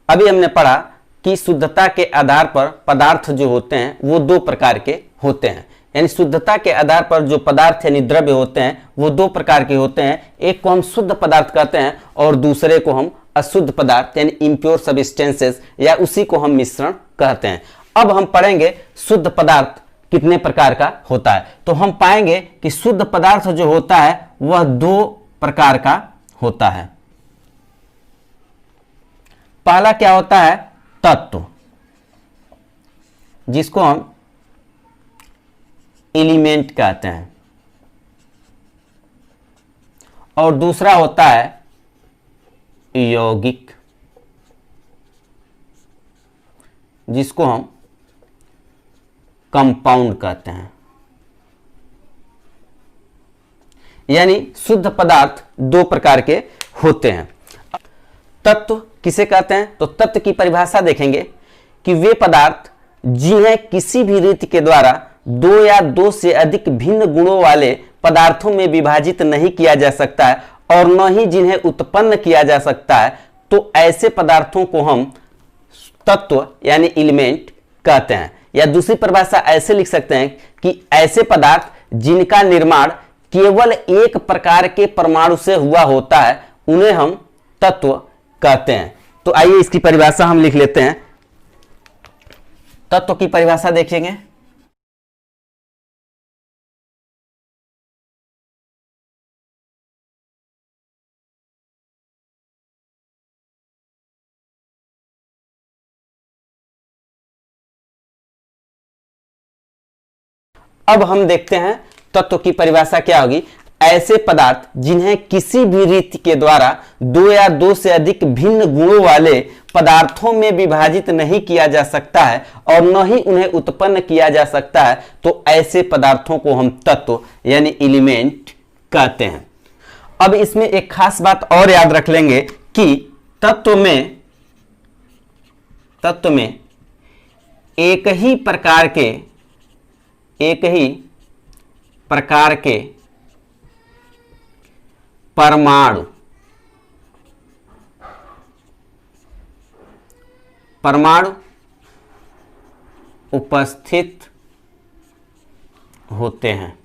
अभी हमने पढ़ा कि शुद्धता के आधार पर पदार्थ जो होते हैं वो दो प्रकार के होते हैं, यानी शुद्धता के आधार पर जो पदार्थ यानी द्रव्य होते हैं वो दो प्रकार के होते हैं। एक को हम शुद्ध पदार्थ कहते हैं और दूसरे को हम अशुद्ध पदार्थ यानी इम्प्योर सब्सटेंसेस या उसी को हम मिश्रण कहते हैं। अब हम पढ़ेंगे शुद्ध पदार्थ कितने प्रकार का होता है। तो हम पाएंगे कि शुद्ध पदार्थ जो होता है वह दो प्रकार का होता है। पहला क्या होता है? तत्व, जिसको हम एलिमेंट कहते हैं, और दूसरा होता है यौगिक, जिसको हम कंपाउंड कहते हैं। यानी शुद्ध पदार्थ दो प्रकार के होते हैं। तत्व किसे कहते हैं? तो तत्व की परिभाषा देखेंगे कि वे पदार्थ जिन्हें किसी भी रीति के द्वारा दो या दो से अधिक भिन्न गुणों वाले पदार्थों में विभाजित नहीं किया जा सकता है और न ही जिन्हें उत्पन्न किया जा सकता है, तो ऐसे पदार्थों को हम तत्व यानी एलिमेंट कहते हैं। या दूसरी परिभाषा ऐसे लिख सकते हैं कि ऐसे पदार्थ जिनका निर्माण केवल एक प्रकार के परमाणु से हुआ होता है उन्हें हम तत्व कहते हैं। तो आइए इसकी परिभाषा हम लिख लेते हैं। तत्व की परिभाषा देखेंगे। अब हम देखते हैं तत्व की परिभाषा क्या होगी। ऐसे पदार्थ जिन्हें किसी भी रीति के द्वारा दो या दो से अधिक भिन्न गुणों वाले पदार्थों में विभाजित नहीं किया जा सकता है और न ही उन्हें उत्पन्न किया जा सकता है, तो ऐसे पदार्थों को हम तत्व यानी एलिमेंट कहते हैं। अब इसमें एक खास बात और याद रख लेंगे कि तत्व में एक ही प्रकार के परमाणु उपस्थित होते हैं।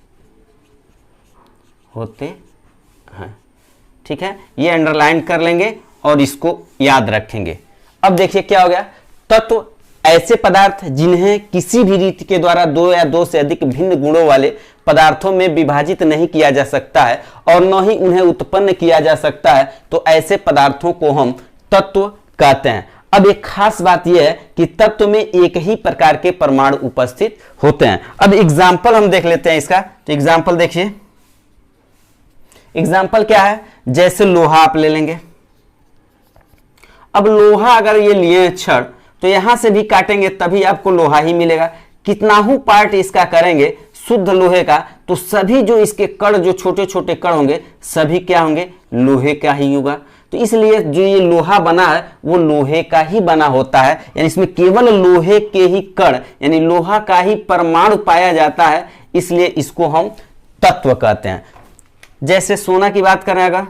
ठीक है, ये अंडरलाइन कर लेंगे और इसको याद रखेंगे। अब देखिए क्या हो गया। तत्व ऐसे पदार्थ जिन्हें किसी भी रीति के द्वारा दो या दो से अधिक भिन्न गुणों वाले पदार्थों में विभाजित नहीं किया जा सकता है और न ही उन्हें उत्पन्न किया जा सकता है, तो ऐसे पदार्थों को हम तत्व कहते हैं। अब एक खास बात यह है कि तत्व में एक ही प्रकार के परमाणु उपस्थित होते हैं। अब एग्जाम्पल हम देख लेते हैं इसका। तो एग्जाम्पल देखिए। एग्जाम्पल क्या है? जैसे लोहा आप ले लेंगे। अब लोहा अगर ये लिए छड़, तो यहां से भी काटेंगे तभी आपको लोहा ही मिलेगा। कितना ही पार्ट इसका करेंगे शुद्ध लोहे का, तो सभी जो इसके कण जो छोटे छोटे कण होंगे सभी क्या होंगे? लोहे का ही होगा। तो इसलिए जो ये लोहा बना है वो लोहे का ही बना होता है, यानी इसमें केवल लोहे के ही कण यानी लोहा का ही परमाणु पाया जाता है, इसलिए इसको हम तत्व कहते हैं। जैसे सोना की बात करें, अगर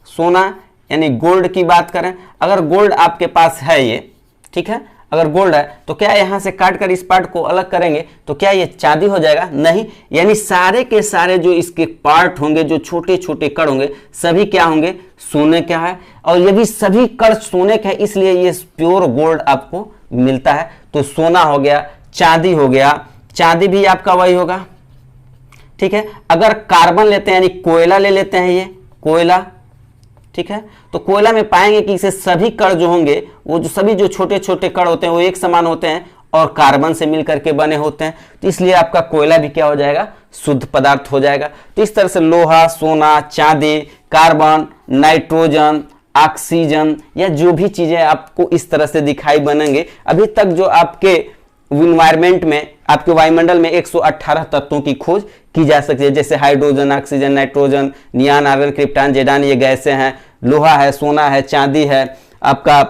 सोना यानी गोल्ड की बात करें, अगर गोल्ड आपके पास है ये, ठीक है, अगर गोल्ड है तो क्या यहां से काट कर इस पार्ट को अलग करेंगे तो क्या ये चांदी हो जाएगा? नहीं, यानी सारे के सारे जो इसके पार्ट होंगे, जो छोटे छोटे कण होंगे, सभी क्या होंगे? सोने का है। और ये भी सभी कण सोने का है, इसलिए ये प्योर गोल्ड आपको मिलता है। तो सोना हो गया, चांदी हो गया, चांदी भी आपका वही होगा। ठीक है, अगर कार्बन लेते हैं यानी कोयला ले लेते हैं, ये कोयला, ठीक है, तो कोयला में पाएंगे कि इसे सभी कण जो होंगे वो जो सभी जो छोटे छोटे कण होते हैं वो एक समान होते हैं और कार्बन से मिलकर के बने होते हैं। तो इसलिए आपका कोयला भी क्या हो जाएगा? शुद्ध पदार्थ हो जाएगा। तो इस तरह से लोहा, सोना, चांदी, कार्बन, नाइट्रोजन, ऑक्सीजन या जो भी चीजें आपको इस तरह से दिखाई बनेंगे, अभी तक जो आपके इन्वायरमेंट में, आपके वायुमंडल में 118 तत्वों की खोज की जा सकती है। जैसे hydrogen, oxygen, nitrogen, neon, argon, krypton, जेडान, ये गैसें हैं। लोहा है, सोना है, चांदी है, आपका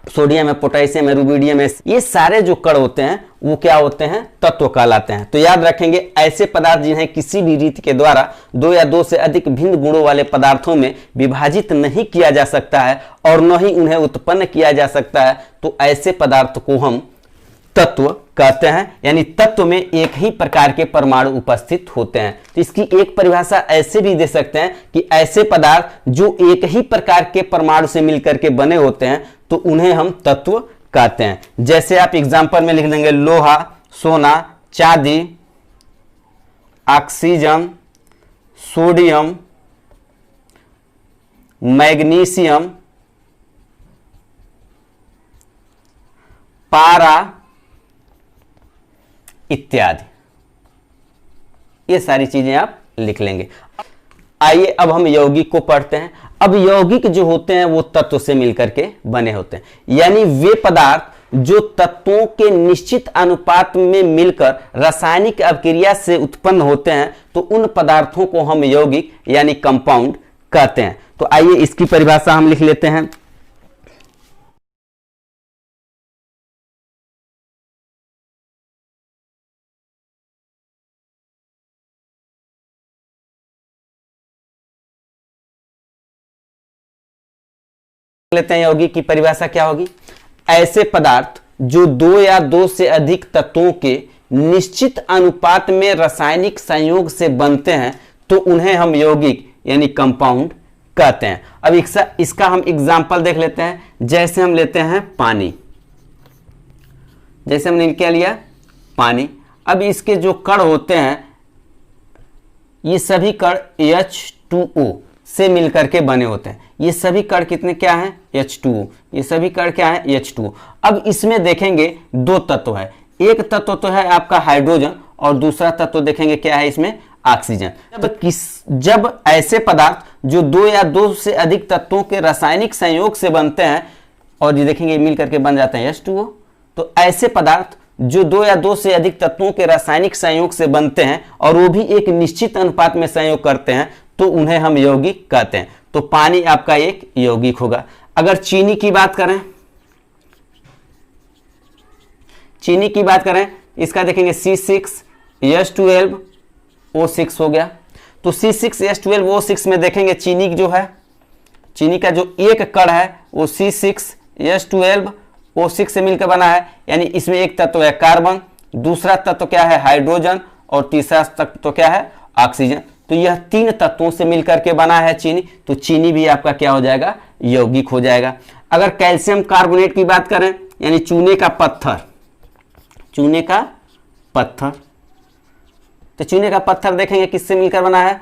सोडियम है, पोटेशियम है, रुबिडियम है। ये सारे जो कण होते हैं वो क्या होते हैं, तत्व कहलाते हैं। तो याद रखेंगे ऐसे पदार्थ जिन्हें किसी भी रीति के द्वारा दो या दो से अधिक भिन्न गुणों वाले पदार्थों में विभाजित नहीं किया जा सकता है और न ही उन्हें उत्पन्न किया जा सकता है, तो ऐसे पदार्थ को हम तत्व कहते हैं। यानी तत्व में एक ही प्रकार के परमाणु उपस्थित होते हैं। तो इसकी एक परिभाषा ऐसे भी दे सकते हैं कि ऐसे पदार्थ जो एक ही प्रकार के परमाणु से मिलकर के बने होते हैं तो उन्हें हम तत्व कहते हैं। जैसे आप एग्जांपल में लिख देंगे लोहा, सोना, चांदी, ऑक्सीजन, सोडियम, मैग्नीशियम, पारा इत्यादि, ये सारी चीजें आप लिख लेंगे। आइए अब हम यौगिक को पढ़ते हैं। अब यौगिक जो होते हैं वो तत्व से मिलकर के बने होते हैं, यानी वे पदार्थ जो तत्वों के निश्चित अनुपात में मिलकर रासायनिक अभिक्रिया से उत्पन्न होते हैं तो उन पदार्थों को हम यौगिक यानी कंपाउंड कहते हैं। तो आइए इसकी परिभाषा हम लिख लेते हैं। लेते हैं यौगिक की परिभाषा क्या होगी। ऐसे पदार्थ जो दो या दो से अधिक तत्वों के निश्चित अनुपात में रासायनिक संयोग से बनते हैं तो उन्हें हम यौगिक यानी कंपाउंड कहते हैं। अब इसका हम एग्जांपल देख लेते हैं। जैसे हम लेते हैं पानी, जैसे हमने क्या लिया, पानी। अब इसके जो कण होते हैं ये सभी कण H2O से मिलकर के बने होते हैं। ये सभी कण कितने क्या हैं, H2O। ये सभी कण क्या है, H2O। अब इसमें देखेंगे दो तत्व है, एक तत्व तो है आपका हाइड्रोजन और दूसरा तत्व देखेंगे क्या है इसमें, ऑक्सीजन। जब ऐसे पदार्थ जो दो या दो से अधिक तत्वों के रासायनिक संयोग से बनते हैं और ये देखेंगे मिल करके बन जाते हैं H2O, तो ऐसे पदार्थ जो दो या दो से अधिक तत्वों के रासायनिक संयोग से बनते हैं और वो भी एक निश्चित अनुपात में संयोग करते हैं तो उन्हें हम यौगिक कहते हैं। तो पानी आपका एक यौगिक होगा। अगर चीनी की बात करें, चीनी की बात करें, इसका देखेंगे C6H12O6 हो गया। तो C6H12O6 में देखेंगे चीनी जो है, चीनी का जो एक कण है वो C6H12O6 से मिलकर बना है। यानी इसमें एक तत्व है कार्बन, दूसरा तत्व क्या है हाइड्रोजन और तीसरा तत्व क्या है ऑक्सीजन। तो यह तीन तत्वों से मिलकर के बना है चीनी। तो चीनी भी आपका क्या हो जाएगा, यौगिक हो जाएगा। अगर कैल्शियम कार्बोनेट की बात करें यानी चूने का पत्थर, चूने का पत्थर, तो चूने का पत्थर देखेंगे किससे मिलकर बना है,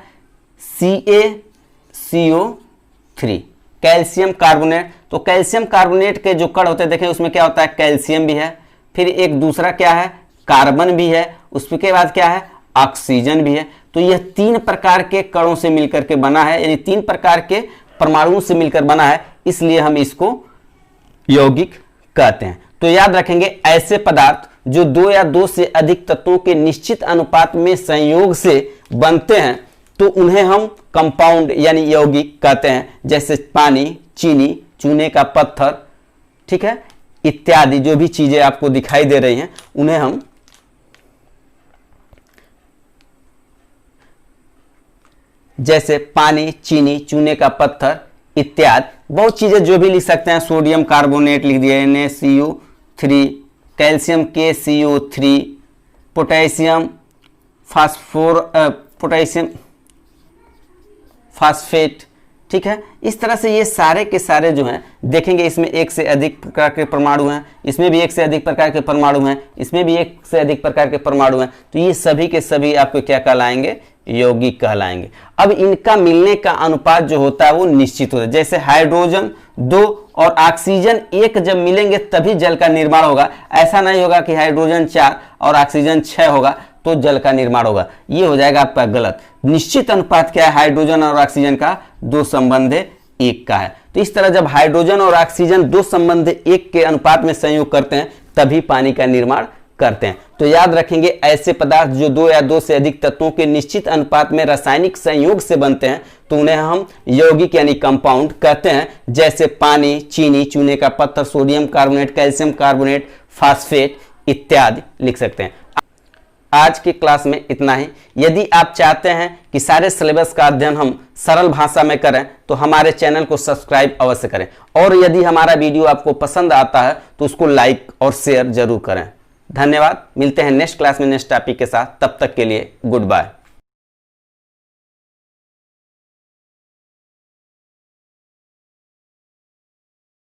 CaCO3, कैल्शियम कार्बोनेट। तो कैल्शियम कार्बोनेट के जो कण होते हैं देखें उसमें क्या होता है, कैल्शियम भी है, फिर एक दूसरा क्या है कार्बन भी है, उसके बाद क्या है ऑक्सीजन भी है। तो यह तीन प्रकार के कणों से मिलकर के बना है, यानी तीन प्रकार के परमाणुओं से मिलकर बना है, इसलिए हम इसको यौगिक कहते हैं। तो याद रखेंगे ऐसे पदार्थ जो दो या दो से अधिक तत्वों के निश्चित अनुपात में संयोग से बनते हैं तो उन्हें हम कंपाउंड यानी यौगिक कहते हैं। जैसे पानी, चीनी, चूने का पत्थर, ठीक है, इत्यादि जो भी चीजें आपको दिखाई दे रही हैं उन्हें हम जैसे पानी, चीनी, चूने का पत्थर इत्यादि बहुत चीजें जो भी लिख सकते हैं। सोडियम कार्बोनेट लिख दिया NaCO3, calcium KCO3, potassium phosphate, ठीक है। इस तरह से ये सारे के सारे जो हैं देखेंगे इसमें एक से अधिक प्रकार के परमाणु हैं, इसमें भी एक से अधिक प्रकार के परमाणु हैं, इसमें भी एक से अधिक प्रकार के परमाणु हैं। तो ये सभी के सभी आपको क्या कहलाएंगे, यौगिक कहलाएंगे। अब इनका मिलने का अनुपात जो होता है वो निश्चित होता है। जैसे हाइड्रोजन 2 और ऑक्सीजन 1 जब मिलेंगे तभी जल का निर्माण होगा। ऐसा नहीं होगा कि हाइड्रोजन 4 और ऑक्सीजन 6 होगा तो जल का निर्माण होगा, ये हो जाएगा आपका गलत। निश्चित अनुपात क्या है, हाइड्रोजन और ऑक्सीजन का 2:1 का है। तो इस तरह जब हाइड्रोजन और ऑक्सीजन 2:1 के अनुपात में संयोग करते हैं तभी पानी का निर्माण करते हैं। तो याद रखेंगे ऐसे पदार्थ जो दो या दो से अधिक तत्वों के निश्चित अनुपात में रासायनिक संयोग से बनते हैं तो उन्हें हम यौगिक यानी कंपाउंड कहते हैं। जैसे पानी, चीनी, चूने का पत्थर, sodium carbonate, calcium carbonate, phosphate इत्यादि लिख सकते हैं। आज की क्लास में इतना ही। यदि आप चाहते हैं कि सारे सिलेबस का अध्ययन हम सरल भाषा में करें तो हमारे चैनल को सब्सक्राइब अवश्य करें, और यदि हमारा वीडियो आपको पसंद आता है तो उसको लाइक और शेयर जरूर करें। धन्यवाद। मिलते हैं नेक्स्ट क्लास में नेक्स्ट टॉपिक के साथ। तब तक के लिए गुड बाय।